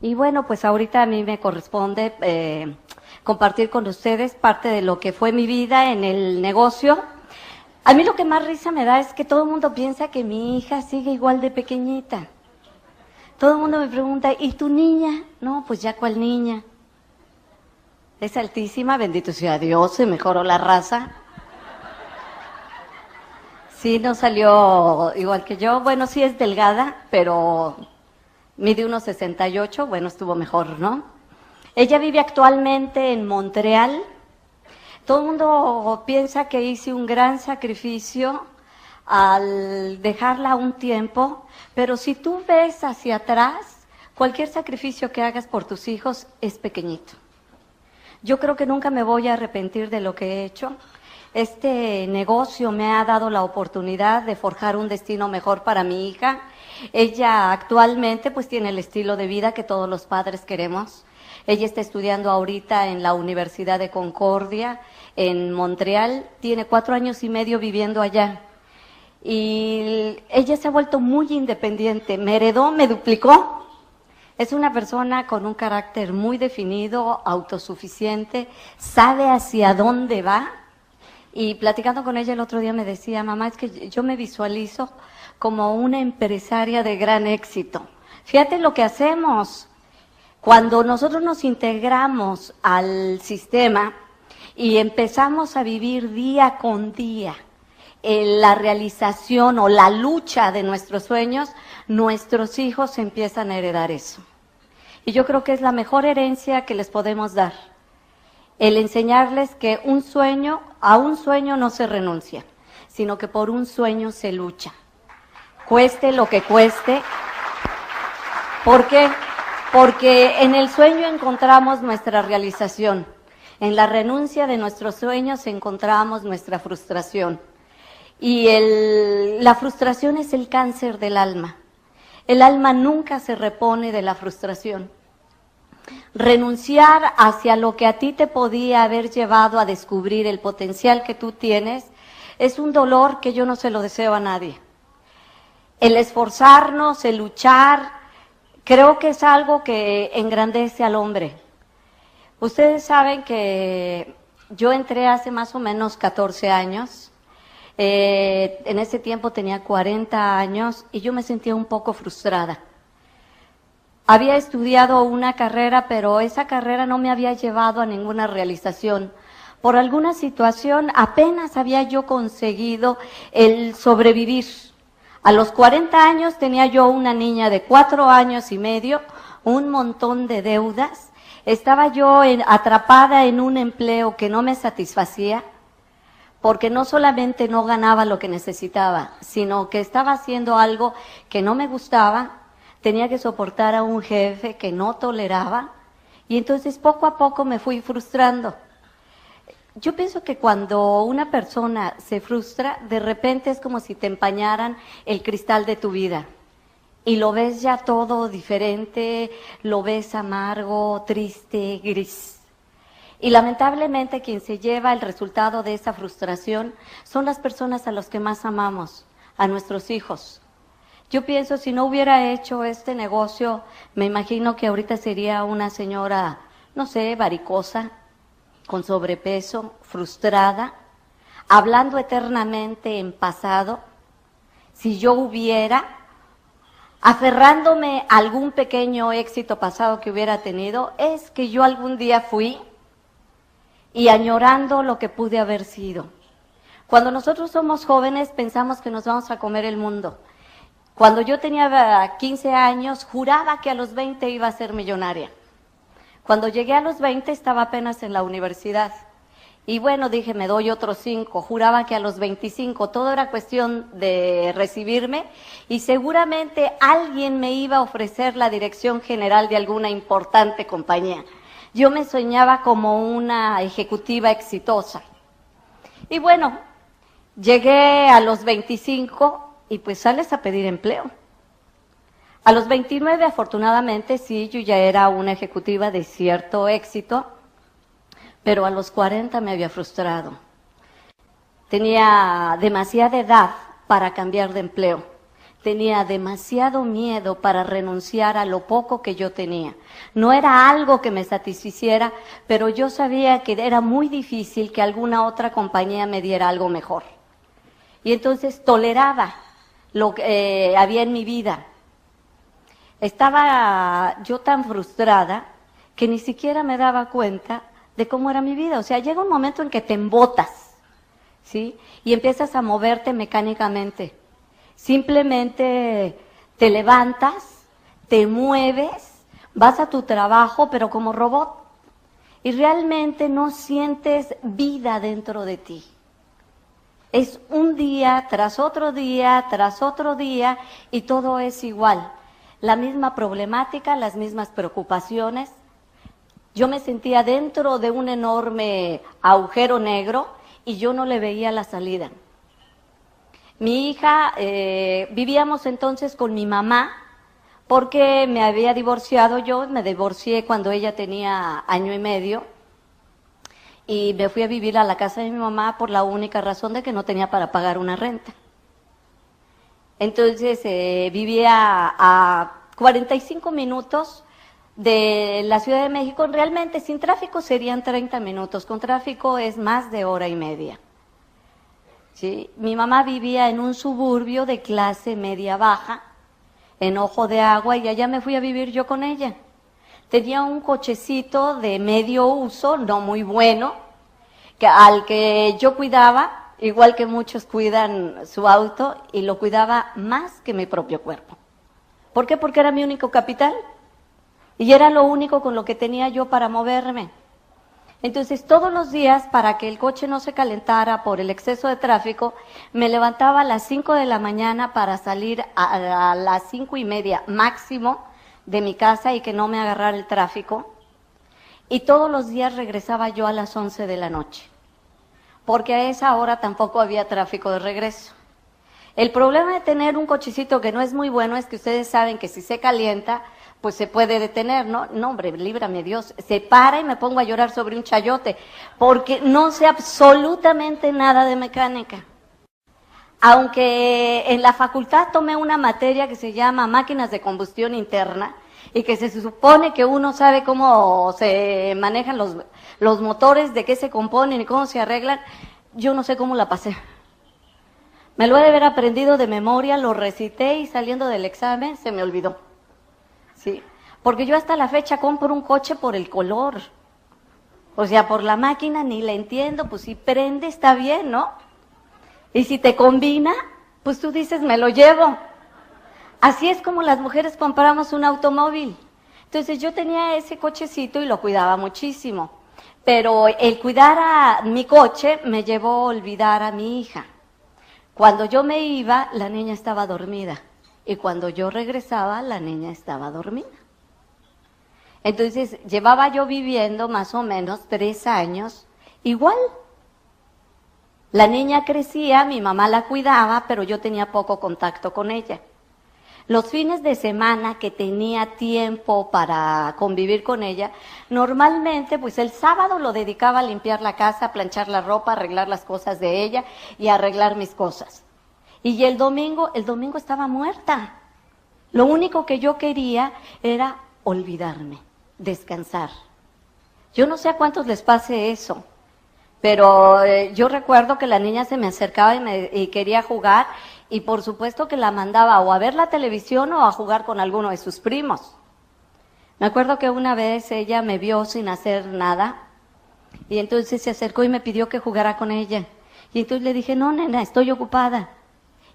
Y bueno, pues ahorita a mí me corresponde compartir con ustedes parte de lo que fue mi vida en el negocio. A mí lo que más risa me da es que todo el mundo piensa que mi hija sigue igual de pequeñita. Todo el mundo me pregunta, ¿y tu niña? No, pues ya cuál niña. Es altísima, bendito sea Dios, se mejoró la raza. Sí, no salió igual que yo. Bueno, sí es delgada, pero mide 1,68, bueno, estuvo mejor, ¿no? Ella vive actualmente en Montreal. Todo el mundo piensa que hice un gran sacrificio al dejarla un tiempo, pero si tú ves hacia atrás, cualquier sacrificio que hagas por tus hijos es pequeñito. Yo creo que nunca me voy a arrepentir de lo que he hecho. Este negocio me ha dado la oportunidad de forjar un destino mejor para mi hija. Ella actualmente pues tiene el estilo de vida que todos los padres queremos. Ella está estudiando ahorita en la Universidad de Concordia, en Montreal. Tiene 4 años y medio viviendo allá. Y ella se ha vuelto muy independiente. Me heredó, me duplicó. Es una persona con un carácter muy definido, autosuficiente, sabe hacia dónde va. Y platicando con ella el otro día me decía, mamá, es que yo me visualizo como una empresaria de gran éxito. Fíjate lo que hacemos. Cuando nosotros nos integramos al sistema y empezamos a vivir día con día la realización o la lucha de nuestros sueños, nuestros hijos empiezan a heredar eso. Y yo creo que es la mejor herencia que les podemos dar. El enseñarles que a un sueño no se renuncia, sino que por un sueño se lucha. Cueste lo que cueste. ¿Por qué? Porque en el sueño encontramos nuestra realización. En la renuncia de nuestros sueños encontramos nuestra frustración. Y la frustración es el cáncer del alma. El alma nunca se repone de la frustración. Renunciar hacia lo que a ti te podía haber llevado a descubrir el potencial que tú tienes es un dolor que yo no se lo deseo a nadie. El esforzarnos, el luchar, creo que es algo que engrandece al hombre. Ustedes saben que yo entré hace más o menos 14 años. En ese tiempo tenía 40 años y yo me sentía un poco frustrada. Había estudiado una carrera, pero esa carrera no me había llevado a ninguna realización. Por alguna situación apenas había yo conseguido el sobrevivir. A los 40 años tenía yo una niña de 4 años y medio, un montón de deudas. Estaba yo atrapada en un empleo que no me satisfacía, porque no solamente no ganaba lo que necesitaba, sino que estaba haciendo algo que no me gustaba, tenía que soportar a un jefe que no toleraba, y entonces poco a poco me fui frustrando. Yo pienso que cuando una persona se frustra, de repente es como si te empañaran el cristal de tu vida, y lo ves ya todo diferente, lo ves amargo, triste, gris. Y lamentablemente quien se lleva el resultado de esa frustración son las personas a las que más amamos, a nuestros hijos. Yo pienso, si no hubiera hecho este negocio, me imagino que ahorita sería una señora, no sé, varicosa, con sobrepeso, frustrada, hablando eternamente en pasado. Si yo hubiera, aferrándome a algún pequeño éxito pasado que hubiera tenido, es que yo algún día fui y añorando lo que pude haber sido. Cuando nosotros somos jóvenes pensamos que nos vamos a comer el mundo. Cuando yo tenía 15 años, juraba que a los 20 iba a ser millonaria. Cuando llegué a los 20 estaba apenas en la universidad. Y bueno, dije, me doy otros 5. Juraba que a los 25 todo era cuestión de recibirme y seguramente alguien me iba a ofrecer la dirección general de alguna importante compañía. Yo me soñaba como una ejecutiva exitosa. Y bueno, llegué a los 25 y pues sales a pedir empleo. A los 29, afortunadamente, sí, yo ya era una ejecutiva de cierto éxito, pero a los 40 me había frustrado. Tenía demasiada edad para cambiar de empleo. tenía demasiado miedo para renunciar a lo poco que yo tenía. No era algo que me satisficiera, pero yo sabía que era muy difícil que alguna otra compañía me diera algo mejor. Y entonces toleraba lo que había en mi vida. Estaba yo tan frustrada que ni siquiera me daba cuenta de cómo era mi vida. O sea, llega un momento en que te embotas, ¿sí? Y empiezas a moverte mecánicamente. Simplemente te levantas, te mueves, vas a tu trabajo, pero como robot. Y realmente no sientes vida dentro de ti. Es un día tras otro día, tras otro día, y todo es igual. La misma problemática, las mismas preocupaciones. Yo me sentía dentro de un enorme agujero negro y yo no le veía la salida. Mi hija, vivíamos entonces con mi mamá, porque me había divorciado yo, me divorcié cuando ella tenía 1 año y medio, y me fui a vivir a la casa de mi mamá por la única razón de que no tenía para pagar una renta. Entonces vivía a 45 minutos de la Ciudad de México. Realmente sin tráfico serían 30 minutos, con tráfico es más de 1 hora y media. ¿Sí? Mi mamá vivía en un suburbio de clase media-baja, en Ojo de Agua, y allá me fui a vivir yo con ella. Tenía un cochecito de medio uso, no muy bueno, al que yo cuidaba, igual que muchos cuidan su auto, y lo cuidaba más que mi propio cuerpo. ¿Por qué? Porque era mi único capital, y era lo único con lo que tenía yo para moverme. Entonces, todos los días, para que el coche no se calentara por el exceso de tráfico, me levantaba a las 5 de la mañana para salir a las 5:30 máximo de mi casa y que no me agarrara el tráfico. Y todos los días regresaba yo a las 11 de la noche, porque a esa hora tampoco había tráfico de regreso. El problema de tener un cochecito que no es muy bueno es que ustedes saben que si se calienta, pues se puede detener, ¿no? No, hombre, líbrame Dios. Se para y me pongo a llorar sobre un chayote, porque no sé absolutamente nada de mecánica. Aunque en la facultad tomé una materia que se llama máquinas de combustión interna, y que se supone que uno sabe cómo se manejan los motores, de qué se componen y cómo se arreglan, yo no sé cómo la pasé. Me lo he de haber aprendido de memoria, lo recité y saliendo del examen se me olvidó. Sí, porque yo hasta la fecha compro un coche por el color. O sea, por la máquina ni la entiendo, pues si prende está bien, ¿no? Y si te combina, pues tú dices, me lo llevo. Así es como las mujeres compramos un automóvil. Entonces yo tenía ese cochecito y lo cuidaba muchísimo. Pero el cuidar a mi coche me llevó a olvidar a mi hija. Cuando yo me iba, la niña estaba dormida. Y cuando yo regresaba, la niña estaba dormida. Entonces, llevaba yo viviendo más o menos 3 años igual. La niña crecía, mi mamá la cuidaba, pero yo tenía poco contacto con ella. Los fines de semana que tenía tiempo para convivir con ella, normalmente, pues el sábado lo dedicaba a limpiar la casa, a planchar la ropa, a arreglar las cosas de ella y a arreglar mis cosas. Y el domingo estaba muerta. Lo único que yo quería era olvidarme, descansar. Yo no sé a cuántos les pase eso, pero yo recuerdo que la niña se me acercaba y quería jugar, y por supuesto que la mandaba o a ver la televisión o a jugar con alguno de sus primos. Me acuerdo que una vez ella me vio sin hacer nada, y entonces se acercó y me pidió que jugara con ella. Y entonces le dije, no, nena, estoy ocupada.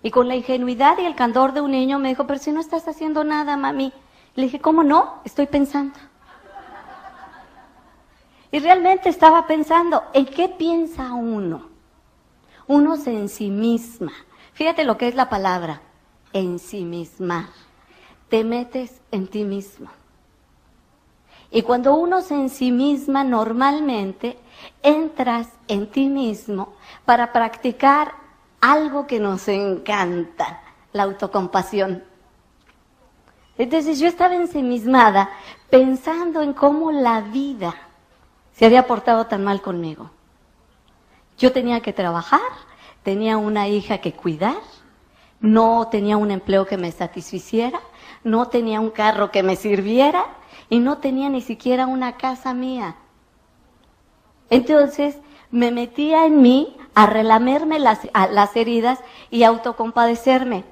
Y con la ingenuidad y el candor de un niño me dijo, pero si no estás haciendo nada, mami. Le dije, ¿cómo no? Estoy pensando. Y realmente estaba pensando, ¿en qué piensa uno? Uno se ensimisma. Fíjate lo que es la palabra, ensimismar. Te metes en ti mismo. Y cuando uno se ensimisma, normalmente entras en ti mismo para practicar algo que nos encanta, la autocompasión. Entonces yo estaba ensimismada pensando en cómo la vida se había portado tan mal conmigo. Yo tenía que trabajar, tenía una hija que cuidar, no tenía un empleo que me satisficiera, no tenía un carro que me sirviera y no tenía ni siquiera una casa mía. Entonces me metía en mí a relamerme las heridas y autocompadecerme.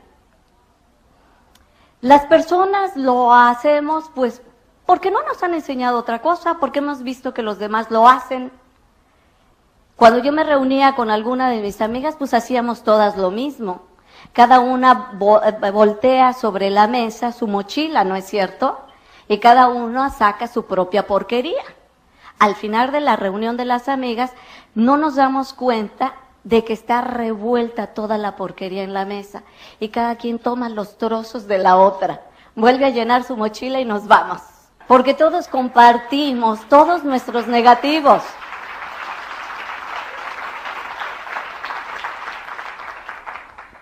Las personas lo hacemos pues porque no nos han enseñado otra cosa, porque hemos visto que los demás lo hacen. Cuando yo me reunía con alguna de mis amigas, pues hacíamos todas lo mismo. Cada una voltea sobre la mesa su mochila, ¿no es cierto? Y cada una saca su propia porquería. Al final de la reunión de las amigas, no nos damos cuenta de que está revuelta toda la porquería en la mesa y cada quien toma los trozos de la otra, vuelve a llenar su mochila y nos vamos. Porque todos compartimos, todos nuestros negativos.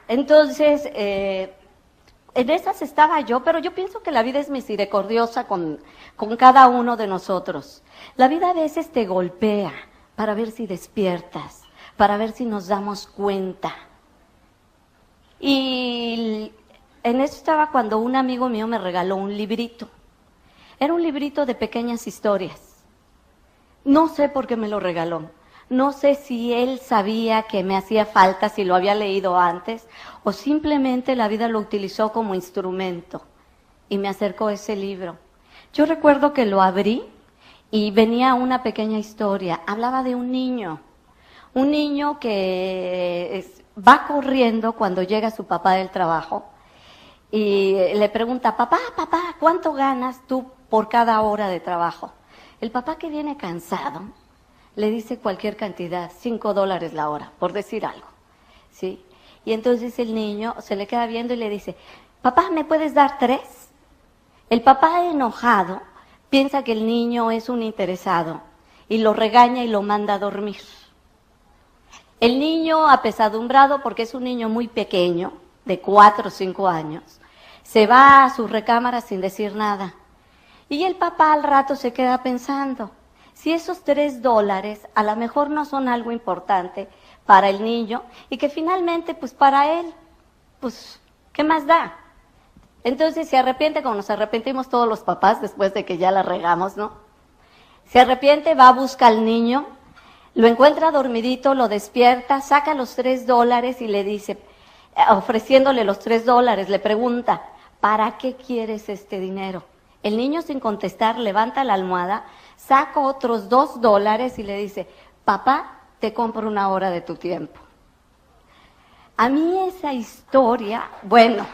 Entonces, en esas estaba yo, pero yo pienso que la vida es misericordiosa con cada uno de nosotros. La vida a veces te golpea para ver si despiertas, para ver si nos damos cuenta. Y en eso estaba cuando un amigo mío me regaló un librito. Era un librito de pequeñas historias. No sé por qué me lo regaló. No sé si él sabía que me hacía falta, si lo había leído antes, o simplemente la vida lo utilizó como instrumento y me acercó ese libro. Yo recuerdo que lo abrí y venía una pequeña historia. Hablaba de un niño que va corriendo cuando llega su papá del trabajo y le pregunta, papá, ¿cuánto ganas tú por cada hora de trabajo? El papá, que viene cansado, le dice cualquier cantidad, $5 la hora, por decir algo, ¿sí? Y entonces el niño se le queda viendo y le dice, papá, ¿me puedes dar 3? El papá, enojado, piensa que el niño es un interesado y lo regaña y lo manda a dormir. El niño, apesadumbrado, porque es un niño muy pequeño, de 4 o 5 años, se va a su recámara sin decir nada. Y el papá al rato se queda pensando, si esos $3 a lo mejor no son algo importante para el niño y que finalmente, pues para él, pues, ¿qué más da? Entonces se arrepiente, como nos arrepentimos todos los papás después de que ya la regamos, ¿no? Se arrepiente, va a buscar al niño, lo encuentra dormidito, lo despierta, saca los $3 y le dice, ofreciéndole los $3, le pregunta, ¿para qué quieres este dinero? El niño, sin contestar, levanta la almohada, saca otros $2 y le dice, papá, te compro 1 hora de tu tiempo. A mí esa historia, bueno,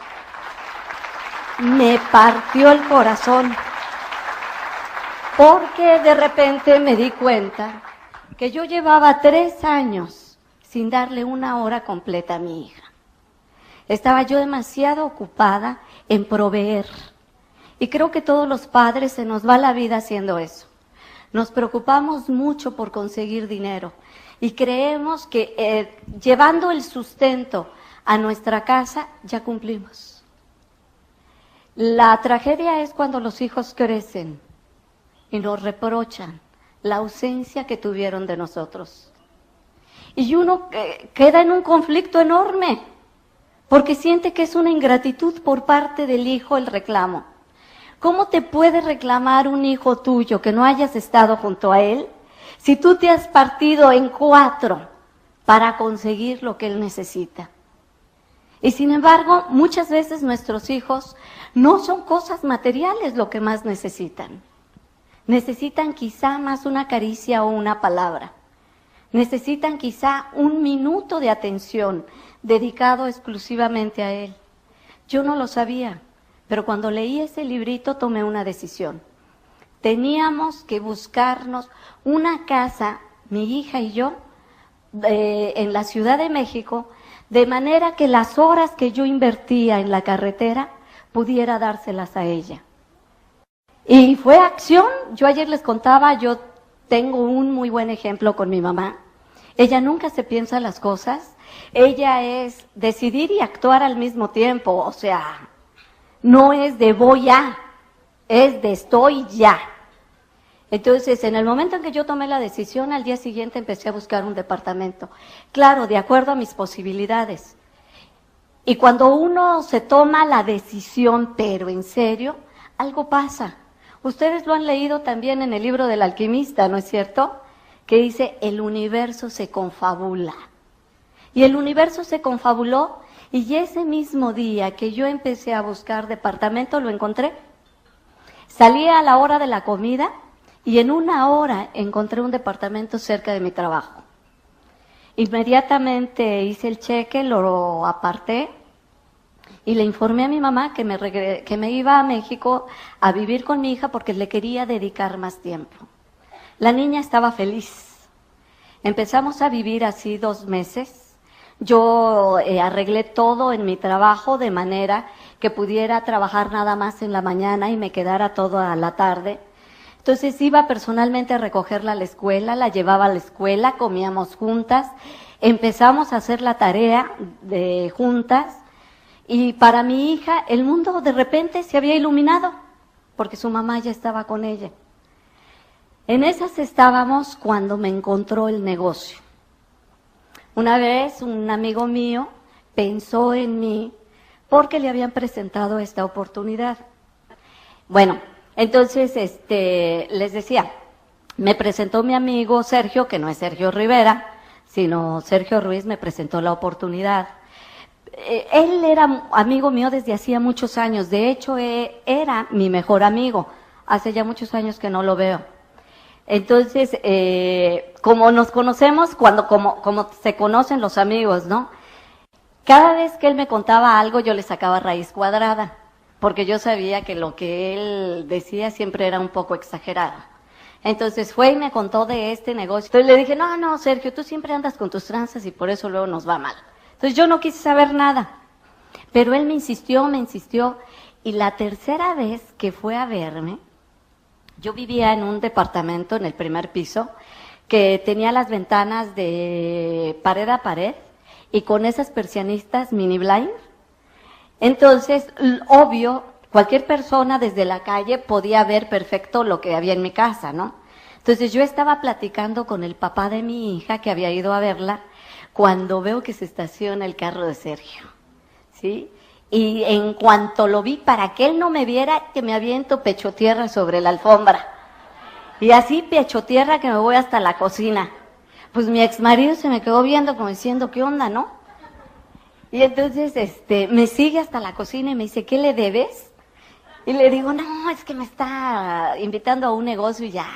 me partió el corazón, porque de repente me di cuenta que yo llevaba 3 años sin darle 1 hora completa a mi hija. Estaba yo demasiado ocupada en proveer. Y creo que todos los padres se nos va la vida haciendo eso. Nos preocupamos mucho por conseguir dinero y creemos que llevando el sustento a nuestra casa ya cumplimos. La tragedia es cuando los hijos crecen y nos reprochan la ausencia que tuvieron de nosotros. Y uno queda en un conflicto enorme porque siente que es una ingratitud por parte del hijo el reclamo. ¿Cómo te puede reclamar un hijo tuyo que no hayas estado junto a él si tú te has partido en 4 para conseguir lo que él necesita? Y sin embargo, muchas veces nuestros hijos no son cosas materiales lo que más necesitan. Necesitan quizá más una caricia o una palabra. Necesitan quizá 1 minuto de atención dedicado exclusivamente a él. Yo no lo sabía. Pero cuando leí ese librito tomé una decisión. Teníamos que buscarnos una casa, mi hija y yo, en la Ciudad de México, de manera que las horas que yo invertía en la carretera pudiera dárselas a ella. Y fue acción. Yo ayer les contaba, yo tengo un muy buen ejemplo con mi mamá. Ella nunca se piensa las cosas. Ella es decidir y actuar al mismo tiempo, o sea, no es de voy a, es de estoy ya. Entonces, en el momento en que yo tomé la decisión, al día siguiente empecé a buscar un departamento. Claro, de acuerdo a mis posibilidades. Y cuando uno se toma la decisión, pero en serio, algo pasa. Ustedes lo han leído también en el libro del alquimista, ¿no es cierto? Que dice, el universo se confabula. Y el universo se confabuló, y ese mismo día que yo empecé a buscar departamento, lo encontré. Salí a la hora de la comida, y en 1 hora encontré un departamento cerca de mi trabajo. Inmediatamente hice el cheque, lo aparté y le informé a mi mamá que me iba a México a vivir con mi hija porque le quería dedicar más tiempo. La niña estaba feliz. Empezamos a vivir así 2 meses. Yo arreglé todo en mi trabajo de manera que pudiera trabajar nada más en la mañana y me quedara toda la tarde. Entonces iba personalmente a recogerla a la escuela, la llevaba a la escuela, comíamos juntas, empezamos a hacer la tarea juntas, y para mi hija el mundo de repente se había iluminado, porque su mamá ya estaba con ella. En esas estábamos cuando me encontró el negocio. Una vez un amigo mío pensó en mí porque le habían presentado esta oportunidad. Bueno, entonces, les decía, me presentó mi amigo Sergio, que no es Sergio Rivera, sino Sergio Ruiz, me presentó la oportunidad. Él era amigo mío desde hacía muchos años, de hecho, era mi mejor amigo, hace ya muchos años que no lo veo. Entonces, como nos conocemos, como se conocen los amigos, ¿no? Cada vez que él me contaba algo, yo le sacaba raíz cuadrada, porque yo sabía que lo que él decía siempre era un poco exagerado. Entonces fue y me contó de este negocio. Entonces le dije, no, Sergio, tú siempre andas con tus tranzas y por eso luego nos va mal. Entonces yo no quise saber nada. Pero él me insistió, y la tercera vez que fue a verme, yo vivía en un departamento en el primer piso que tenía las ventanas de pared a pared y con esas persianistas mini blind. Entonces, obvio, cualquier persona desde la calle podía ver perfecto lo que había en mi casa, ¿no? Entonces yo estaba platicando con el papá de mi hija que había ido a verla cuando veo que se estaciona el carro de Sergio, ¿sí? Y en cuanto lo vi, para que él no me viera, que me aviento pecho tierra sobre la alfombra. Y así pecho tierra que me voy hasta la cocina. Pues mi exmarido se me quedó viendo como diciendo, ¿qué onda, no? Y entonces me sigue hasta la cocina y me dice, ¿qué le debes? Y le digo, no, es que me está invitando a un negocio y ya,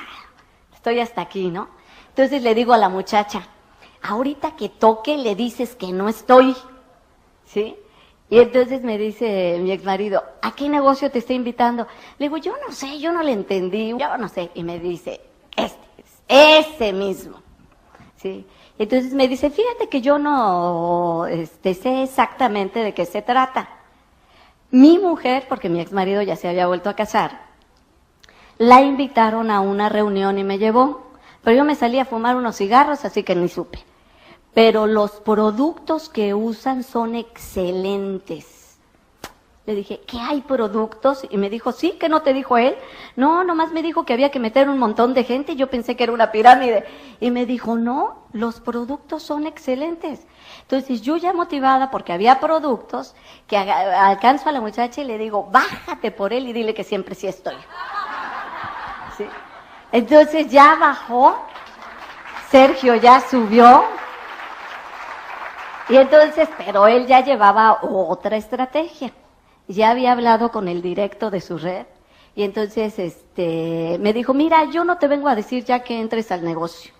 estoy hasta aquí, ¿no? Entonces le digo a la muchacha, ahorita que toque le dices que no estoy, ¿sí? Y entonces me dice mi exmarido, ¿a qué negocio te está invitando? Le digo, yo no sé, yo no le entendí, yo no sé. Y me dice, ese mismo, ¿sí? Entonces me dice, fíjate que yo no sé exactamente de qué se trata. Mi mujer, porque mi exmarido ya se había vuelto a casar, la invitaron a una reunión y me llevó, pero yo me salí a fumar unos cigarros, así que ni supe. Pero los productos que usan son excelentes. Le dije, ¿qué hay productos? Y me dijo, sí, ¿qué no te dijo él? No, nomás me dijo que había que meter un montón de gente y yo pensé que era una pirámide. Y me dijo, no, los productos son excelentes. Entonces yo ya motivada porque había productos que alcanzo a la muchacha y le digo, bájate por él y dile que siempre sí estoy. ¿Sí? Entonces ya bajó, Sergio ya subió. Y entonces, pero él ya llevaba otra estrategia. Ya había hablado con el directo de su red. Y entonces me dijo, mira, yo no te vengo a decir ya que entres al negocio.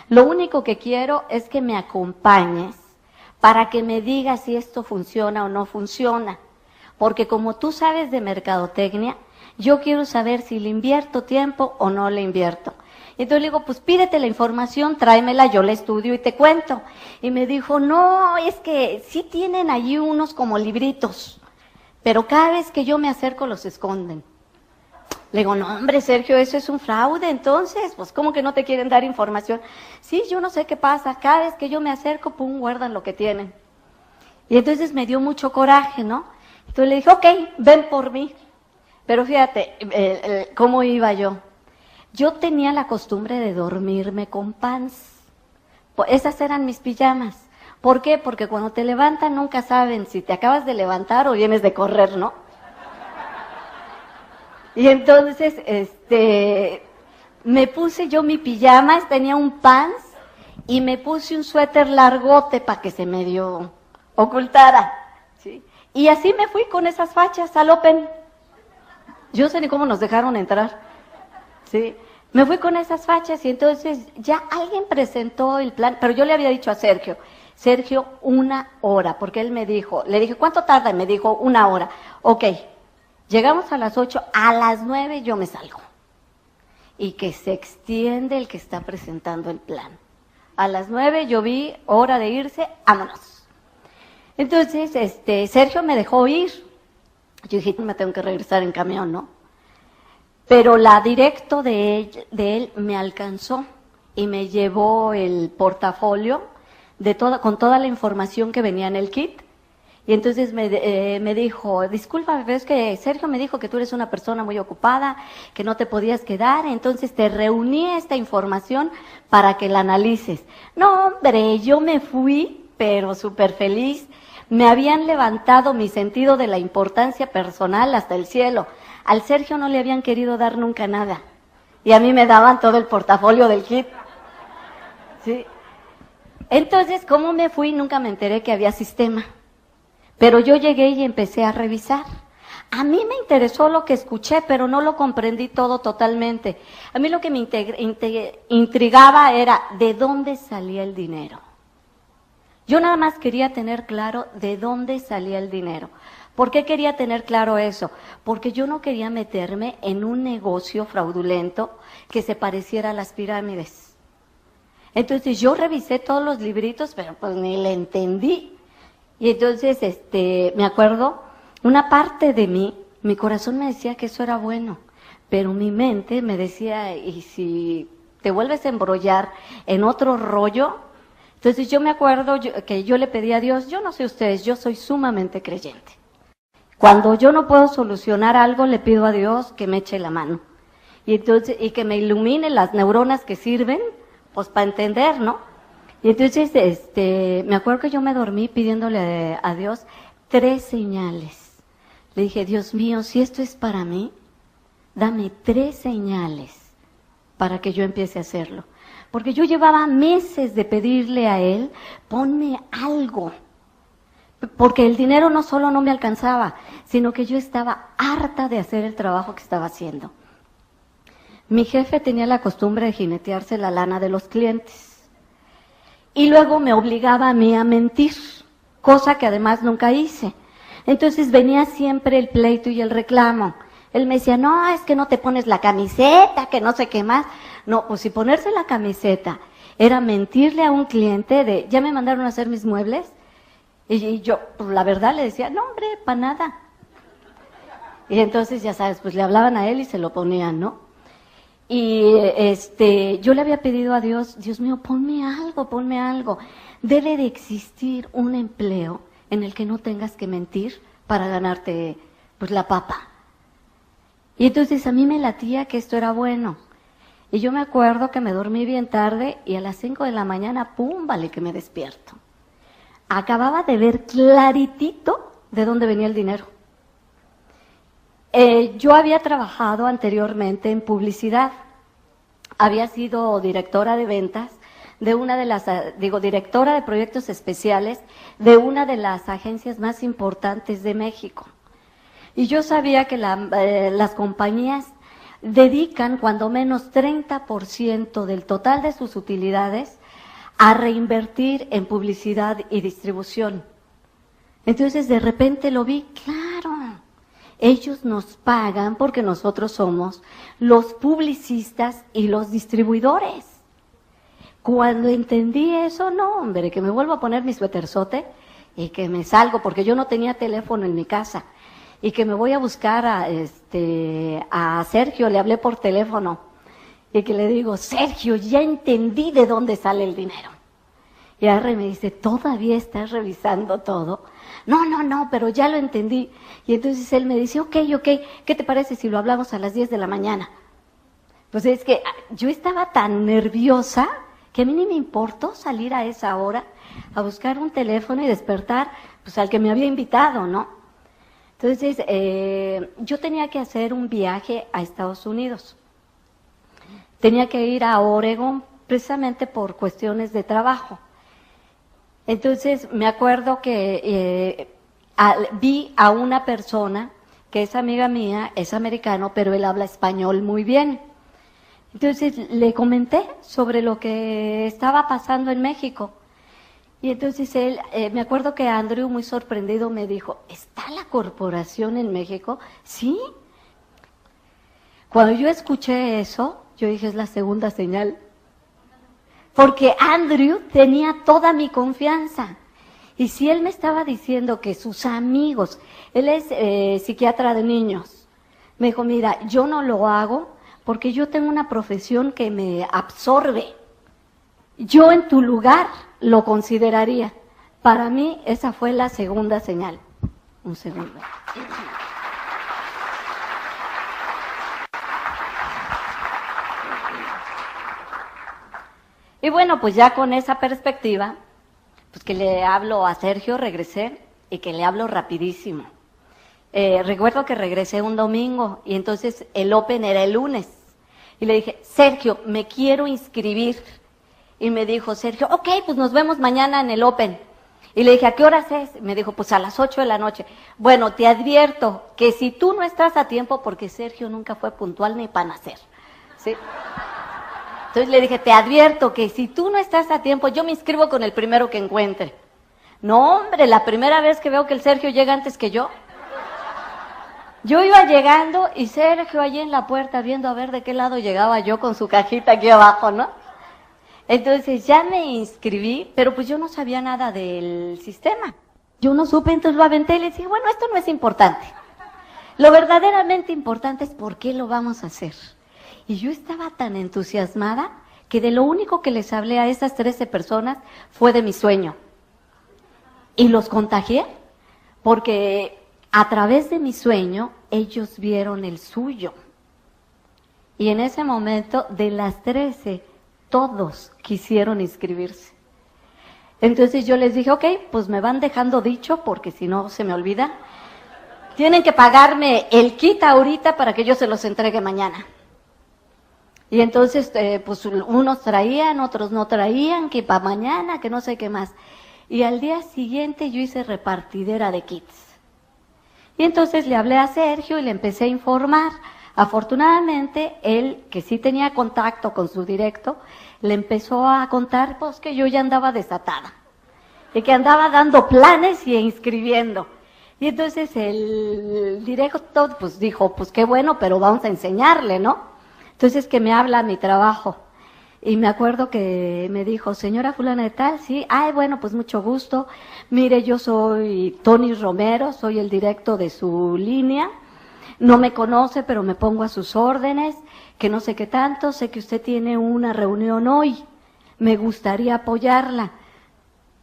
Lo único que quiero es que me acompañes para que me digas si esto funciona o no funciona. Porque como tú sabes de mercadotecnia, yo quiero saber si le invierto tiempo o no le invierto. Y entonces le digo, pues pídete la información, tráemela, yo la estudio y te cuento. Y me dijo, no, es que sí tienen allí unos como libritos, pero cada vez que yo me acerco los esconden. Le digo, no, hombre, Sergio, eso es un fraude, entonces, pues, ¿cómo que no te quieren dar información? Sí, yo no sé qué pasa, cada vez que yo me acerco, pum, guardan lo que tienen. Y entonces me dio mucho coraje, ¿no? Entonces le dije, ok, ven por mí. Pero fíjate, ¿cómo iba yo? Yo tenía la costumbre de dormirme con pants. Esas eran mis pijamas. ¿Por qué? Porque cuando te levantan nunca saben si te acabas de levantar o vienes de correr, ¿no? Y entonces, me puse yo mi pijama, tenía un pants y me puse un suéter largote para que se medio ocultara, ¿sí? Y así me fui con esas fachas al Open. Yo no sé ni cómo nos dejaron entrar, ¿sí? Me fui con esas fachas y entonces ya alguien presentó el plan, pero yo le había dicho a Sergio, 1 hora, porque él me dijo, le dije, ¿cuánto tarda? Y me dijo, 1 hora. Ok, llegamos a las 8, a las 9 yo me salgo. Y que se extiende el que está presentando el plan. A las 9 yo vi hora de irse, vámonos. Entonces, Sergio me dejó ir. Yo dije, me tengo que regresar en camión, ¿no? Pero la directo de él me alcanzó y me llevó el portafolio con toda la información que venía en el kit. Y entonces me dijo, disculpa, pero es que Sergio me dijo que tú eres una persona muy ocupada, que no te podías quedar, entonces te reuní esta información para que la analices. No, hombre, yo me fui, pero súper feliz. Me habían levantado mi sentido de la importancia personal hasta el cielo. Al Sergio no le habían querido dar nunca nada. Y a mí me daban todo el portafolio del kit. ¿Sí? Entonces, ¿cómo me fui? Nunca me enteré que había sistema. Pero yo llegué y empecé a revisar. A mí me interesó lo que escuché, pero no lo comprendí todo totalmente. A mí lo que me intrigaba era de dónde salía el dinero. Yo nada más quería tener claro de dónde salía el dinero. ¿Por qué quería tener claro eso? Porque yo no quería meterme en un negocio fraudulento que se pareciera a las pirámides. Entonces yo revisé todos los libritos, pero pues ni le entendí. Y entonces, me acuerdo, una parte de mí, mi corazón me decía que eso era bueno, pero mi mente me decía, ¿y si te vuelves a embrollar en otro rollo? Entonces yo me acuerdo que yo le pedí a Dios, yo no sé ustedes, yo soy sumamente creyente. Cuando yo no puedo solucionar algo, le pido a Dios que me eche la mano. Y entonces, y que me ilumine las neuronas que sirven, pues para entender, ¿no? Y entonces, me acuerdo que yo me dormí pidiéndole a Dios 3 señales. Le dije, Dios mío, si esto es para mí, dame 3 señales para que yo empiece a hacerlo. Porque yo llevaba meses de pedirle a Él, ponme algo. Porque el dinero no solo no me alcanzaba, sino que yo estaba harta de hacer el trabajo que estaba haciendo. Mi jefe tenía la costumbre de jinetearse la lana de los clientes. Y luego me obligaba a mí a mentir, cosa que además nunca hice. Entonces venía siempre el pleito y el reclamo. Él me decía, no, es que no te pones la camiseta, que no sé qué más. No, pues si ponerse la camiseta era mentirle a un cliente de, ya me mandaron a hacer mis muebles. Y yo, pues la verdad le decía, no hombre, para nada. Y entonces, ya sabes, pues le hablaban a él y se lo ponían, ¿no? Y yo le había pedido a Dios, Dios mío, ponme algo. Debe de existir un empleo en el que no tengas que mentir para ganarte, pues, la papa. Y entonces a mí me latía que esto era bueno. Y yo me acuerdo que me dormí bien tarde y a las 5 de la mañana, pum, vale que me despierto. Acababa de ver claritito de dónde venía el dinero. Yo había trabajado anteriormente en publicidad. Había sido directora de ventas de directora de proyectos especiales de una de las agencias más importantes de México. Y yo sabía que las compañías dedican cuando menos 30% del total de sus utilidades a reinvertir en publicidad y distribución. Entonces de repente lo vi, claro, ellos nos pagan porque nosotros somos los publicistas y los distribuidores. Cuando entendí eso, no, hombre, que me vuelvo a poner mi suéterzote y que me salgo, porque yo no tenía teléfono en mi casa, y que me voy a buscar a Sergio, le hablé por teléfono, y que le digo, Sergio, ya entendí de dónde sale el dinero. Y ahora me dice, ¿todavía estás revisando todo? No, pero ya lo entendí. Y entonces él me dice, ok, ¿qué te parece si lo hablamos a las 10 de la mañana? Pues es que yo estaba tan nerviosa que a mí ni me importó salir a esa hora a buscar un teléfono y despertar pues al que me había invitado, ¿no? Entonces, yo tenía que hacer un viaje a Estados Unidos. Tenía que ir a Oregon precisamente por cuestiones de trabajo. Entonces, me acuerdo que vi a una persona que es amiga mía, es americano, pero él habla español muy bien. Entonces, le comenté sobre lo que estaba pasando en México. Y entonces él, me acuerdo que Andrew, muy sorprendido, me dijo, ¿está la corporación en México? Sí. Cuando yo escuché eso, yo dije, es la segunda señal. Porque Andrew tenía toda mi confianza. Y si él me estaba diciendo que sus amigos, él es psiquiatra de niños, me dijo, mira, yo no lo hago porque yo tengo una profesión que me absorbe. Yo en tu lugar lo consideraría. Para mí esa fue la segunda señal. Un segundo. Y bueno, pues ya con esa perspectiva, pues que le hablo a Sergio, regresé, y que le hablo rapidísimo. Recuerdo que regresé un domingo y entonces el Open era el lunes. Y le dije, Sergio, me quiero inscribir. Y me dijo Sergio, ok, pues nos vemos mañana en el Open. Y le dije, ¿a qué horas es? Me dijo, pues a las 8 de la noche. Bueno, te advierto que si tú no estás a tiempo, porque Sergio nunca fue puntual ni para nacer, ¿sí? Entonces le dije, te advierto que si tú no estás a tiempo, yo me inscribo con el primero que encuentre. No, hombre, la primera vez que veo que el Sergio llega antes que yo. Yo iba llegando y Sergio allí en la puerta viendo a ver de qué lado llegaba yo con su cajita aquí abajo, ¿no? Entonces ya me inscribí, pero pues yo no sabía nada del sistema. Yo no supe, entonces lo aventé y le dije, bueno, esto no es importante. Lo verdaderamente importante es por qué lo vamos a hacer. Y yo estaba tan entusiasmada que de lo único que les hablé a esas 13 personas fue de mi sueño. Y los contagié porque a través de mi sueño ellos vieron el suyo. Y en ese momento, de las 13, todos quisieron inscribirse. Entonces yo les dije, ok, pues me van dejando dicho porque si no se me olvida. Tienen que pagarme el kit ahorita para que yo se los entregue mañana. Y entonces, pues unos traían, otros no traían, que para mañana, que no sé qué más. Y al día siguiente yo hice repartidera de kits. Y entonces le hablé a Sergio y le empecé a informar. Afortunadamente, él, que sí tenía contacto con su directo, le empezó a contar pues que yo ya andaba desatada. Y que andaba dando planes y inscribiendo. Y entonces el directo pues dijo, pues qué bueno, pero vamos a enseñarle, ¿no? Entonces que me habla a mi trabajo. Y me acuerdo que me dijo, señora fulana de tal, sí, ay, bueno, pues mucho gusto. Mire, yo soy Tony Romero, soy el directo de su línea. No me conoce, pero me pongo a sus órdenes, que no sé qué tanto, sé que usted tiene una reunión hoy. Me gustaría apoyarla.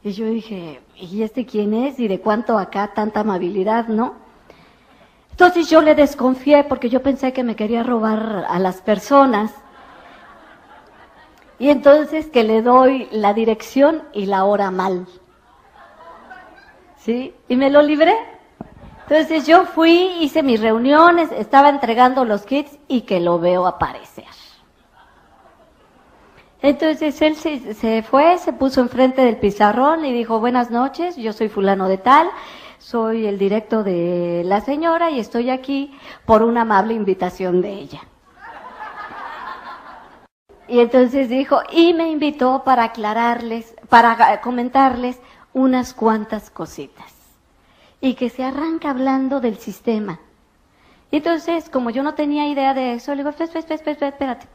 Y yo dije, ¿y este quién es? ¿Y de cuánto acá tanta amabilidad, no? Entonces yo le desconfié porque yo pensé que me quería robar a las personas. Y entonces que le doy la dirección y la hora mal. ¿Sí? Y me lo libré. Entonces yo fui, hice mis reuniones, estaba entregando los kits y que lo veo aparecer. Entonces él se fue, se puso enfrente del pizarrón y dijo, buenas noches, yo soy fulano de tal, soy el directo de la señora y estoy aquí por una amable invitación de ella. Y entonces dijo, y me invitó para aclararles, para comentarles unas cuantas cositas. Y que se arranca hablando del sistema. Y entonces, como yo no tenía idea de eso, le digo, espérate.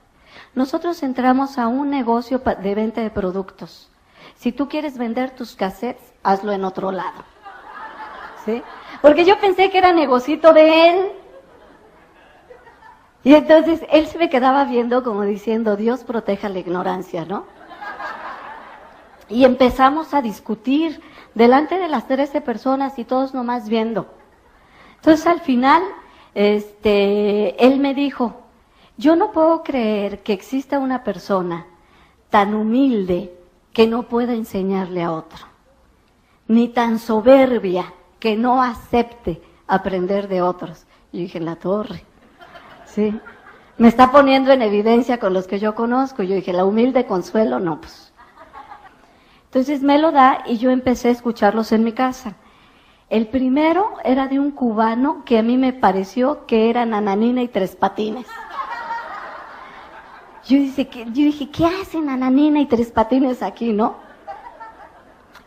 Nosotros entramos a un negocio de venta de productos. Si tú quieres vender tus cassettes, hazlo en otro lado. ¿Sí? Porque yo pensé que era negocito de él. Y entonces él se me quedaba viendo como diciendo, Dios proteja la ignorancia, ¿no? Y empezamos a discutir delante de las 13 personas y todos nomás viendo. Entonces al final, él me dijo, yo no puedo creer que exista una persona tan humilde que no pueda enseñarle a otro, ni tan soberbia que no acepte aprender de otros. Y dije, en la torre, sí, me está poniendo en evidencia con los que yo conozco. Yo dije, la humilde Consuelo, no, pues. Entonces me lo da y yo empecé a escucharlos en mi casa. El primero era de un cubano que a mí me pareció que era Nananina y Tres Patines. Yo dije, ¿qué hacen Nananina y Tres Patines aquí, no?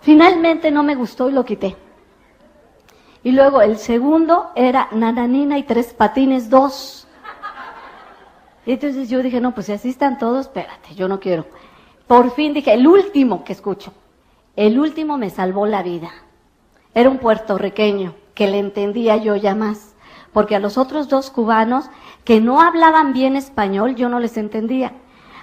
Finalmente no me gustó y lo quité. Y luego el segundo era Nananina y Tres Patines 2. Y entonces yo dije, no, pues si así están todos, espérate, yo no quiero. Por fin dije, el último que escucho, el último me salvó la vida. Era un puertorriqueño que le entendía yo ya más, porque a los otros dos cubanos que no hablaban bien español, yo no les entendía.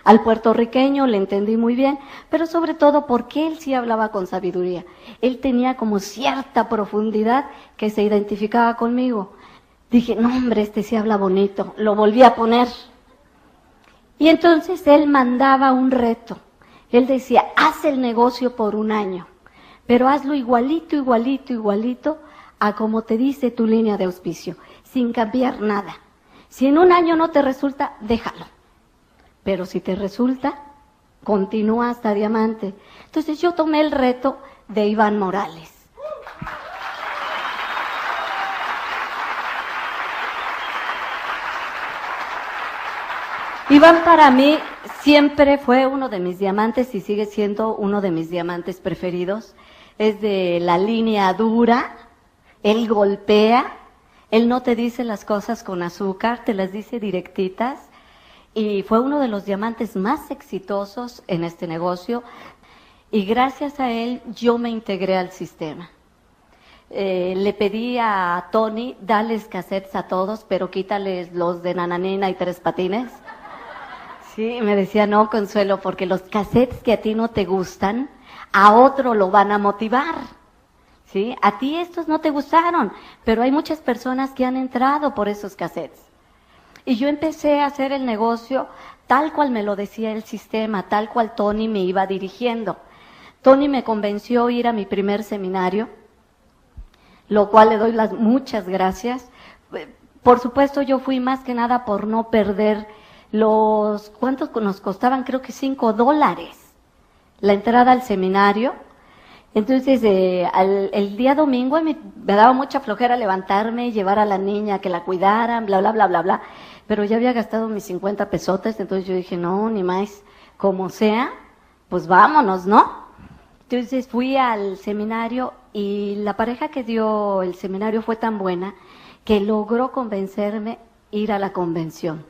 Al puertorriqueño le entendí muy bien, pero sobre todo porque él sí hablaba con sabiduría. Él tenía como cierta profundidad que se identificaba conmigo. Dije, no hombre, este sí habla bonito. Lo volví a poner. Y entonces él mandaba un reto. Él decía, haz el negocio por 1 año, pero hazlo igualito, igualito, igualito a como te dice tu línea de auspicio, sin cambiar nada. Si en 1 año no te resulta, déjalo. Pero si te resulta, continúa hasta diamante. Entonces yo tomé el reto de Iván Morales. Iván para mí siempre fue uno de mis diamantes y sigue siendo uno de mis diamantes preferidos. Es de la línea dura, él golpea, él no te dice las cosas con azúcar, te las dice directitas. Y fue uno de los diamantes más exitosos en este negocio. Y gracias a él yo me integré al sistema. Le pedí a Tony, dales cassettes a todos, pero quítales los de Nananina y Tres Patines. Sí, me decía, no, Consuelo, porque los cassettes que a ti no te gustan, a otro lo van a motivar. ¿Sí? A ti estos no te gustaron, pero hay muchas personas que han entrado por esos cassettes. Y yo empecé a hacer el negocio tal cual me lo decía el sistema, tal cual Tony me iba dirigiendo. Tony me convenció a ir a mi primer seminario, lo cual le doy las muchas gracias. Por supuesto, yo fui más que nada por no perder ¿cuántos nos costaban? Creo que $5 la entrada al seminario. Entonces, el día domingo me daba mucha flojera levantarme, llevar a la niña, que la cuidaran, bla, bla, bla, bla, bla. Pero ya había gastado mis 50 pesotes, entonces yo dije, no, ni más, como sea, pues vámonos, ¿no? Entonces fui al seminario y la pareja que dio el seminario fue tan buena que logró convencerme ir a la convención,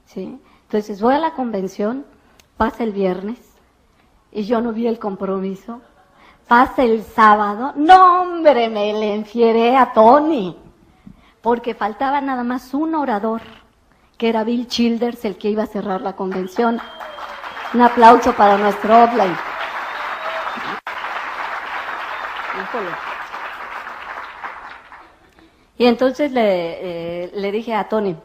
¿sí? Entonces voy a la convención, pasa el viernes y yo no vi el compromiso. Pasa el sábado, no hombre, me le enfieré a Tony, porque faltaba nada más un orador, que era Bill Childers, el que iba a cerrar la convención. Un aplauso para nuestro offline. Híjole. Y entonces le dije a Tony,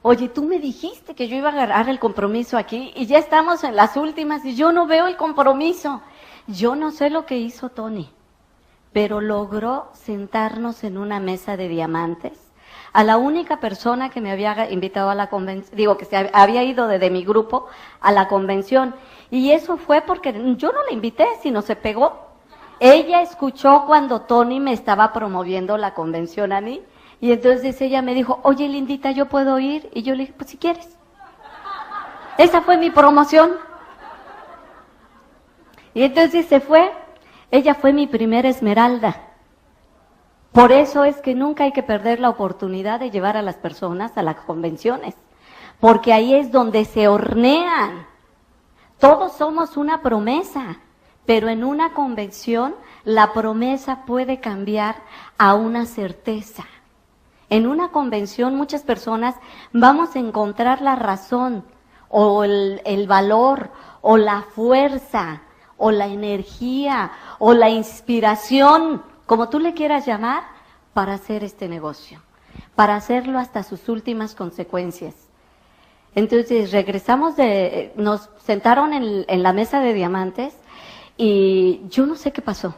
oye, tú me dijiste que yo iba a agarrar el compromiso aquí y ya estamos en las últimas y yo no veo el compromiso. Yo no sé lo que hizo Tony, pero logró sentarnos en una mesa de diamantes. A la única persona que me había invitado a la convención, que se había ido de mi grupo a la convención. Y eso fue porque yo no la invité, sino se pegó. Ella escuchó cuando Tony me estaba promoviendo la convención a mí. Y entonces ella me dijo, oye, Lindita, ¿yo puedo ir? Y yo le dije, pues si quieres. Esa fue mi promoción. Y entonces se fue, ella fue mi primera esmeralda. Por eso es que nunca hay que perder la oportunidad de llevar a las personas a las convenciones, porque ahí es donde se hornean. Todos somos una promesa, pero en una convención la promesa puede cambiar a una certeza. En una convención muchas personas vamos a encontrar la razón, o el valor, o la fuerza, o la energía, o la inspiración, como tú le quieras llamar, para hacer este negocio, para hacerlo hasta sus últimas consecuencias. Entonces regresamos nos sentaron en la mesa de diamantes y yo no sé qué pasó.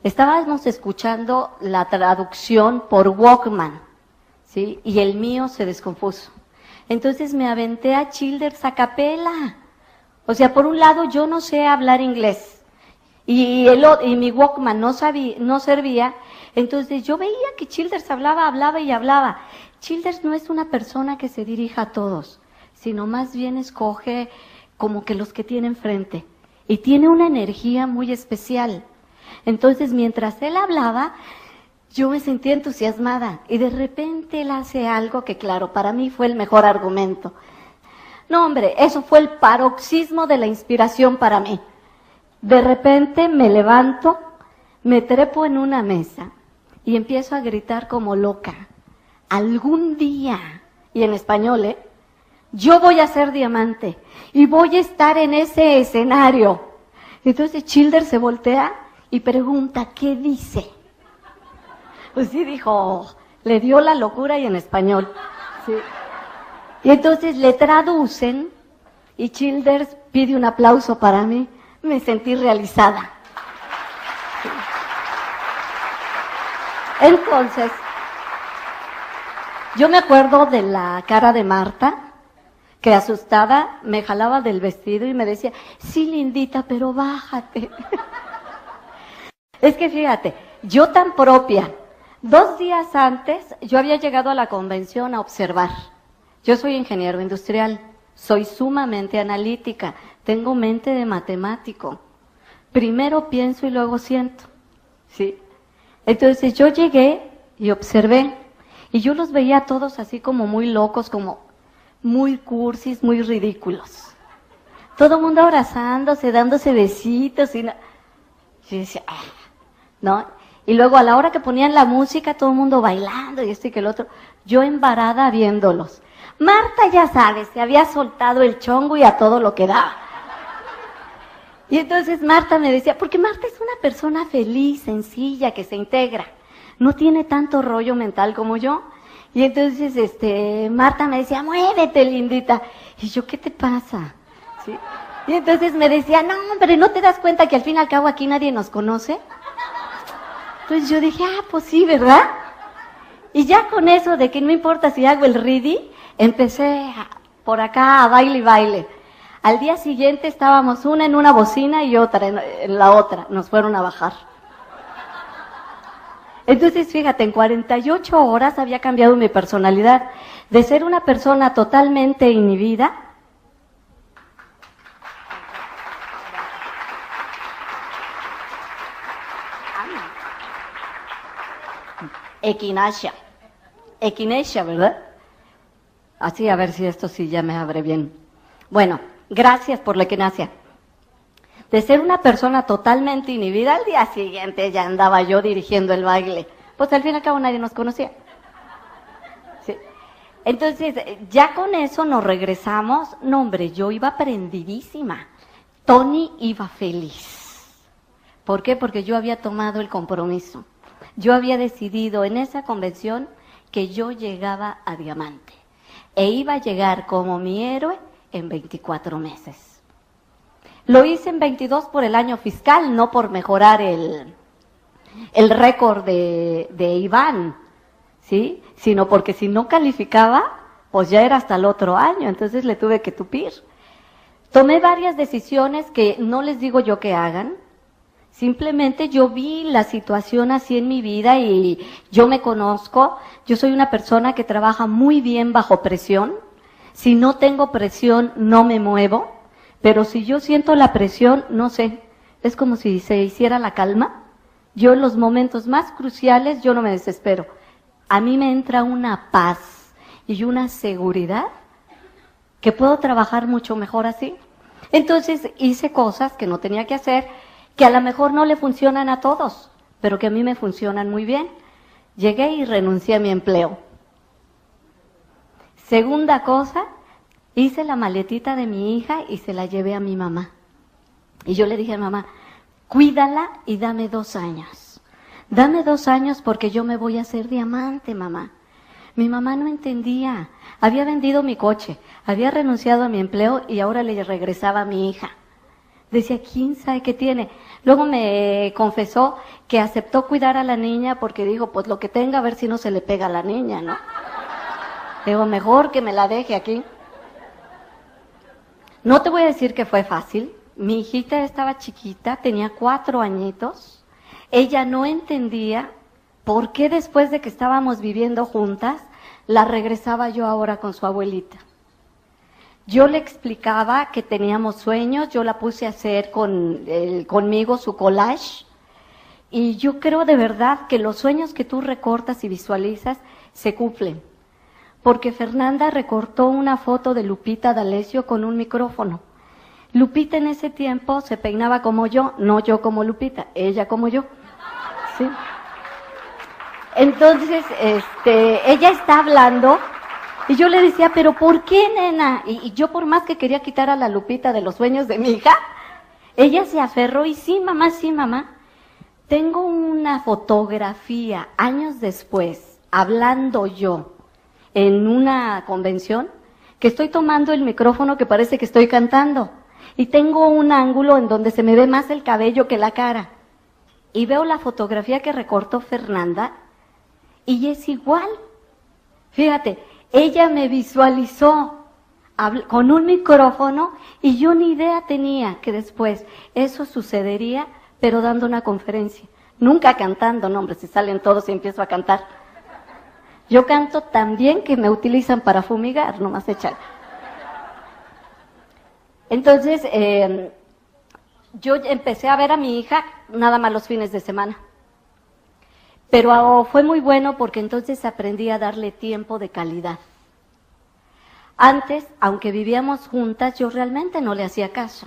Estábamos escuchando la traducción por Walkman, ¿sí? Y el mío se descompuso. Entonces me aventé a Childers a capela. O sea, por un lado yo no sé hablar inglés y mi Walkman no servía. Entonces yo veía que Childers hablaba y hablaba. Childers no es una persona que se dirija a todos, sino más bien escoge como que los que tiene enfrente. Y tiene una energía muy especial. Entonces, mientras él hablaba, yo me sentía entusiasmada. Y de repente él hace algo que, claro, para mí fue el mejor argumento. No, hombre, eso fue el paroxismo de la inspiración para mí. De repente me levanto, me trepo en una mesa y empiezo a gritar como loca. Algún día, y en español, yo voy a ser diamante y voy a estar en ese escenario. Entonces Childers se voltea y pregunta, ¿qué dice? Pues sí, dijo, le dio la locura y en español. Sí. Y entonces le traducen y Childers pide un aplauso para mí. Me sentí realizada. Sí. Entonces, yo me acuerdo de la cara de Marta, que asustada me jalaba del vestido y me decía, sí, lindita, pero bájate. Es que fíjate, yo tan propia, 2 días antes yo había llegado a la convención a observar. Yo soy ingeniero industrial, soy sumamente analítica, tengo mente de matemático. Primero pienso y luego siento, ¿sí? Entonces yo llegué y observé, y yo los veía a todos así como muy locos, como muy cursis, muy ridículos. Todo el mundo abrazándose, dándose besitos, y yo decía, ¿no? Y luego a la hora que ponían la música, todo el mundo bailando y esto y que el otro, yo embarada viéndolos. Marta, ya sabes, se había soltado el chongo y a todo lo que daba. Y entonces Marta me decía, porque Marta es una persona feliz, sencilla, que se integra, no tiene tanto rollo mental como yo. Y entonces Marta me decía, muévete, lindita. Y yo, ¿qué te pasa? ¿Sí? Y entonces me decía, no, hombre, ¿no te das cuenta que al fin y al cabo aquí nadie nos conoce? Entonces yo dije, pues sí, ¿verdad? Y ya con eso de que no importa si hago el ready, empecé por acá a baile y baile. Al día siguiente estábamos una en una bocina y otra en la otra. Nos fueron a bajar. Entonces, fíjate, en 48 horas había cambiado mi personalidad. De ser una persona totalmente inhibida, equinacia, ¿verdad? Así, a ver si esto sí ya me abre bien. Bueno, gracias por la equinacia. De ser una persona totalmente inhibida, al día siguiente ya andaba yo dirigiendo el baile. Pues al fin y al cabo nadie nos conocía. ¿Sí? Entonces, ya con eso nos regresamos. No, hombre, yo iba prendidísima. Tony iba feliz. ¿Por qué? Porque yo había tomado el compromiso. Yo había decidido en esa convención que yo llegaba a diamante. E iba a llegar como mi héroe en 24 meses. Lo hice en 22 por el año fiscal, no por mejorar el récord de Iván, ¿sí? Sino porque si no calificaba, pues ya era hasta el otro año, entonces le tuve que tupir. Tomé varias decisiones que no les digo yo que hagan, simplemente yo vi la situación así en mi vida y yo me conozco, yo soy una persona que trabaja muy bien bajo presión, si no tengo presión no me muevo, pero si yo siento la presión, no sé, es como si se hiciera la calma. Yo en los momentos más cruciales, yo no me desespero. A mí me entra una paz y una seguridad que puedo trabajar mucho mejor así. Entonces hice cosas que no tenía que hacer, que a lo mejor no le funcionan a todos, pero que a mí me funcionan muy bien. Llegué y renuncié a mi empleo. Segunda cosa, hice la maletita de mi hija y se la llevé a mi mamá. Y yo le dije a mamá, cuídala y dame 2 años. Dame 2 años porque yo me voy a hacer diamante, mamá. Mi mamá no entendía. Había vendido mi coche, había renunciado a mi empleo y ahora le regresaba a mi hija. Decía, ¿quién sabe qué tiene? Luego me confesó que aceptó cuidar a la niña porque dijo, pues lo que tenga, a ver si no se le pega a la niña, ¿no? Digo, mejor que me la deje aquí. No te voy a decir que fue fácil. Mi hijita estaba chiquita, tenía 4 añitos. Ella no entendía por qué después de que estábamos viviendo juntas, la regresaba yo ahora con su abuelita. Yo le explicaba que teníamos sueños, yo la puse a hacer conmigo su collage, y yo creo de verdad que los sueños que tú recortas y visualizas se cumplen. Porque Fernanda recortó una foto de Lupita D'Alessio con un micrófono. Lupita en ese tiempo se peinaba como yo, no yo como Lupita, ella como yo. ¿Sí? Entonces, ella está hablando y yo le decía, pero ¿por qué, nena? Y yo por más que quería quitar a la Lupita de los sueños de mi hija, ella se aferró y sí, mamá. Tengo una fotografía años después, hablando yo en una convención, que estoy tomando el micrófono que parece que estoy cantando. Y tengo un ángulo en donde se me ve más el cabello que la cara. Y veo la fotografía que recortó Fernanda y es igual. Fíjate, ella me visualizó con un micrófono y yo ni idea tenía que después eso sucedería, pero dando una conferencia. Nunca cantando, no hombre, si salen todos y empiezo a cantar. Yo canto tan bien que me utilizan para fumigar, nomás echar. Entonces, yo empecé a ver a mi hija nada más los fines de semana. Pero fue muy bueno porque entonces aprendí a darle tiempo de calidad. Antes, aunque vivíamos juntas, yo realmente no le hacía caso.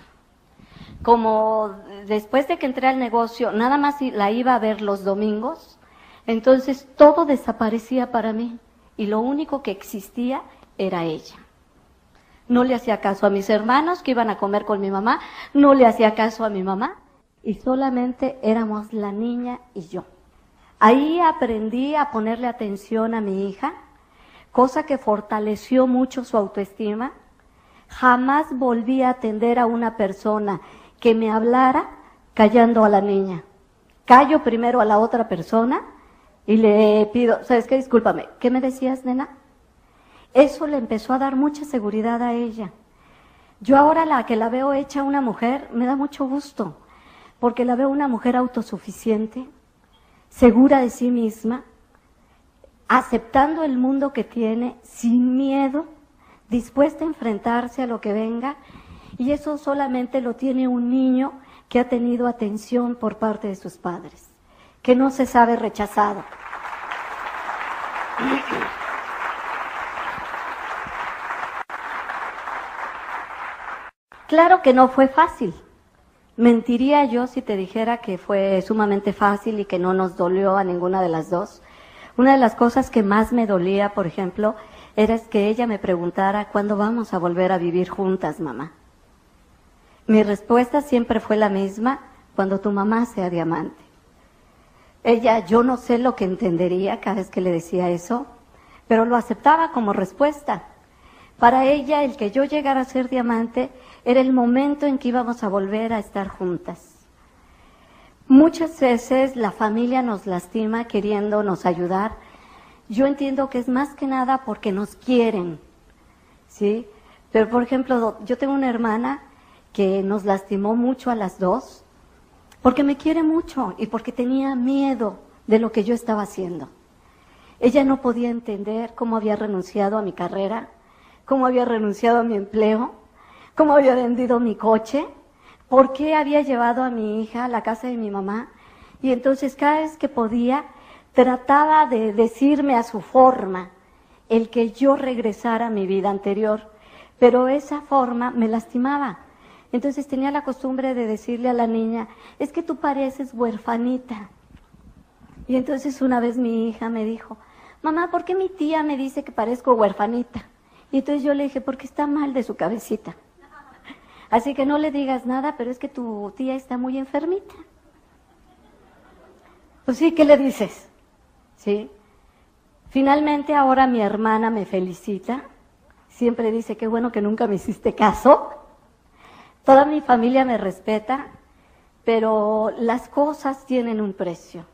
Como después de que entré al negocio, nada más la iba a ver los domingos, entonces todo desaparecía para mí y lo único que existía era ella. No le hacía caso a mis hermanos que iban a comer con mi mamá, no le hacía caso a mi mamá y solamente éramos la niña y yo. Ahí aprendí a ponerle atención a mi hija, cosa que fortaleció mucho su autoestima. Jamás volví a atender a una persona que me hablara callando a la niña. Callo primero a la otra persona y le pido, ¿sabes qué? Discúlpame, ¿qué me decías, nena? Eso le empezó a dar mucha seguridad a ella. Yo ahora la que la veo hecha una mujer, me da mucho gusto, porque la veo una mujer autosuficiente, segura de sí misma, aceptando el mundo que tiene, sin miedo, dispuesta a enfrentarse a lo que venga, y eso solamente lo tiene un niño que ha tenido atención por parte de sus padres, que no se sabe rechazado. Claro que no fue fácil. Mentiría yo si te dijera que fue sumamente fácil y que no nos dolió a ninguna de las dos. Una de las cosas que más me dolía, por ejemplo, era que ella me preguntara ¿cuándo vamos a volver a vivir juntas, mamá? Mi respuesta siempre fue la misma: cuando tu mamá sea diamante. Ella, yo no sé lo que entendería cada vez que le decía eso, pero lo aceptaba como respuesta. Para ella, el que yo llegara a ser diamante era el momento en que íbamos a volver a estar juntas. Muchas veces la familia nos lastima queriéndonos ayudar. Yo entiendo que es más que nada porque nos quieren, ¿sí? Pero, por ejemplo, yo tengo una hermana que nos lastimó mucho a las dos, porque me quiere mucho y porque tenía miedo de lo que yo estaba haciendo. Ella no podía entender cómo había renunciado a mi carrera, cómo había renunciado a mi empleo, cómo había vendido mi coche, por qué había llevado a mi hija a la casa de mi mamá. Y entonces cada vez que podía, trataba de decirme a su forma el que yo regresara a mi vida anterior, pero esa forma me lastimaba. Entonces tenía la costumbre de decirle a la niña, es que tú pareces huerfanita. Y entonces una vez mi hija me dijo, mamá, ¿por qué mi tía me dice que parezco huerfanita? Y entonces yo le dije, porque está mal de su cabecita. Así que no le digas nada, pero es que tu tía está muy enfermita. Pues sí, ¿qué le dices? ¿Sí? Finalmente ahora mi hermana me felicita siempre dice, qué bueno que nunca me hiciste caso. Toda mi familia me respeta, pero las cosas tienen un precio.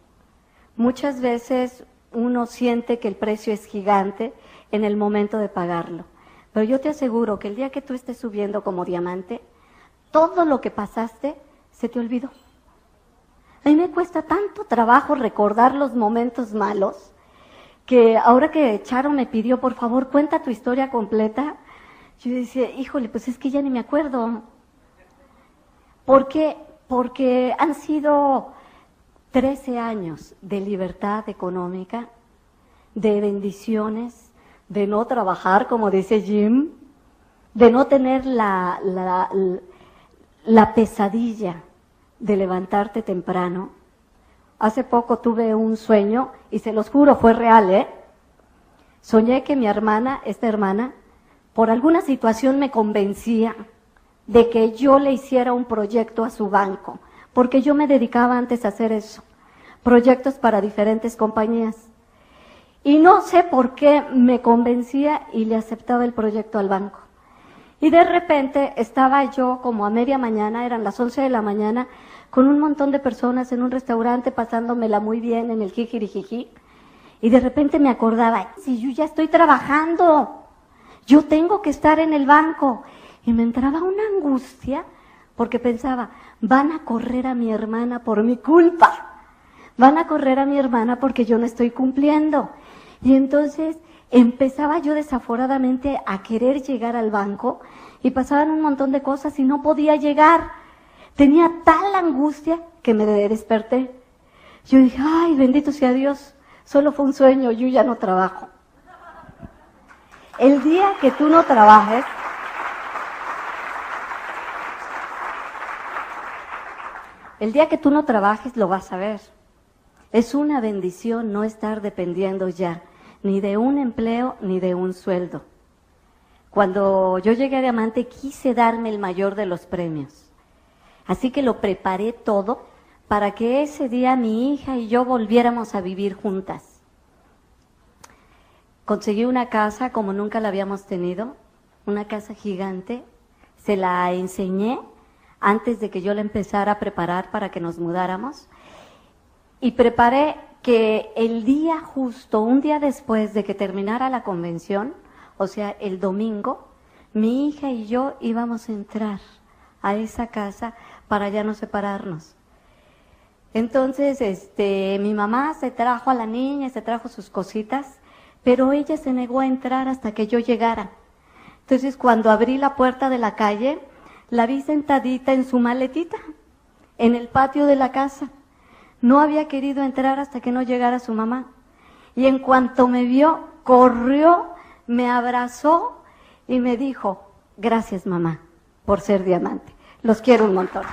Muchas veces uno siente que el precio es gigante en el momento de pagarlo. Pero yo te aseguro que el día que tú estés subiendo como diamante, todo lo que pasaste se te olvidó. A mí me cuesta tanto trabajo recordar los momentos malos, que ahora que Charo me pidió, por favor, cuenta tu historia completa, yo decía, híjole, pues es que ya ni me acuerdo. ¿Por qué? Porque han sido 13 años de libertad económica, de bendiciones, de no trabajar, como dice Jim, de no tener la pesadilla de levantarte temprano. Hace poco tuve un sueño, y se los juro, fue real, Soñé que mi hermana, esta hermana, por alguna situación me convencía de que yo le hiciera un proyecto a su banco, porque yo me dedicaba antes a hacer eso, proyectos para diferentes compañías. Y no sé por qué me convencía y le aceptaba el proyecto al banco. Y de repente estaba yo como a media mañana, eran las 11 de la mañana, con un montón de personas en un restaurante pasándomela muy bien en el jijirijiji. Y de repente me acordaba, si yo ya estoy trabajando, yo tengo que estar en el banco. Y me entraba una angustia porque pensaba, van a correr a mi hermana por mi culpa. Van a correr a mi hermana porque yo no estoy cumpliendo. Y entonces empezaba yo desaforadamente a querer llegar al banco y pasaban un montón de cosas y no podía llegar. Tenía tal angustia que me desperté. Yo dije, ay, bendito sea Dios, solo fue un sueño, yo ya no trabajo. El día que tú no trabajes, lo vas a ver. Es una bendición no estar dependiendo ya ni de un empleo ni de un sueldo. Cuando yo llegué a Diamante quise darme el mayor de los premios. Así que lo preparé todo para que ese día mi hija y yo volviéramos a vivir juntas. Conseguí una casa como nunca la habíamos tenido, una casa gigante. Se la enseñé antes de que yo la empezara a preparar para que nos mudáramos. Y preparé que el día justo, un día después de que terminara la convención, o sea, el domingo, mi hija y yo íbamos a entrar a esa casa para ya no separarnos. Entonces, mi mamá se trajo a la niña, se trajo sus cositas, pero ella se negó a entrar hasta que yo llegara. Entonces, cuando abrí la puerta de la calle, la vi sentadita en su maletita, en el patio de la casa. No había querido entrar hasta que no llegara su mamá. Y en cuanto me vio, corrió, me abrazó y me dijo, gracias mamá por ser diamante. Los quiero un montón.